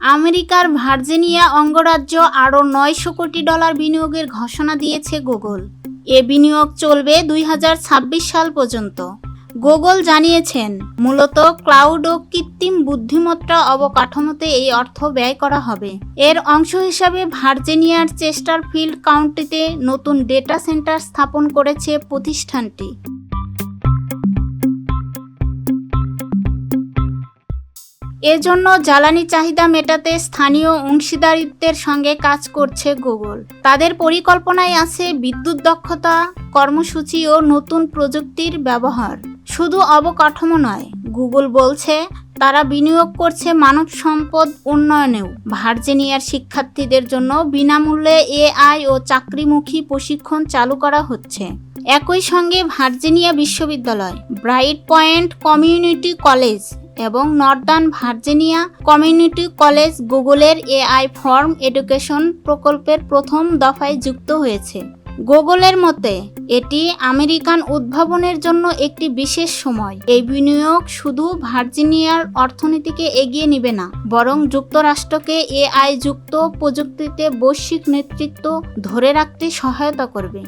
আমেরিকার ভার্জিনিয়া অঙ্গরাজ্য আরও $900 কোটি বিনিয়োগের ঘোষণা দিয়েছে গুগল। এ বিনিয়োগ চলবে 2026 সাল পর্যন্ত। গুগল জানিয়েছেন, মূলত ক্লাউড ও কৃত্রিম বুদ্ধিমত্তা অবকাঠামোতে এই অর্থ ব্যয় করা হবে। এর অংশ হিসাবে ভার্জিনিয়ার চেস্টারফিল্ড কাউন্টিতে নতুন ডেটা সেন্টার স্থাপন করেছে প্রতিষ্ঠানটি। এজন্য জ্বালানি চাহিদা মেটাতে স্থানীয় অংশীদারিত্বের সঙ্গে কাজ করছে গুগল। তাদের পরিকল্পনায় আছে বিদ্যুৎ দক্ষতা কর্মসূচি ও নতুন প্রযুক্তির ব্যবহার। শুধু অবকাঠামো নয়, গুগল বলছে তারা বিনিয়োগ করছে মানব সম্পদ উন্নয়নেও। ভার্জিনিয়ার শিক্ষার্থীদের জন্য বিনামূল্যে এআই ও চাকরিমুখী প্রশিক্ষণ চালু করা হচ্ছে। একই সঙ্গে ভার্জিনিয়া বিশ্ববিদ্যালয়, ব্রাইট পয়েন্ট কমিউনিটি কলেজ এবং নর্দার্ন ভার্জিনিয়া কমিউনিটি কলেজ গুগলের এআই ফর এডুকেশন প্রকল্পের প্রথম দফায় যুক্ত হয়েছে। গুগলের মতে এটি আমেরিকান উদ্ভাবনের জন্য একটি বিশেষ সময়। এই বিনিয়োগ শুধু ভার্জিনিয়ার অর্থনীতিকে এগিয়ে নেবে না, বরং যুক্তরাষ্ট্রকে এআই যুক্ত প্রযুক্তিতে বৈশ্বিক নেতৃত্ব ধরে রাখতে সহায়তা করবে।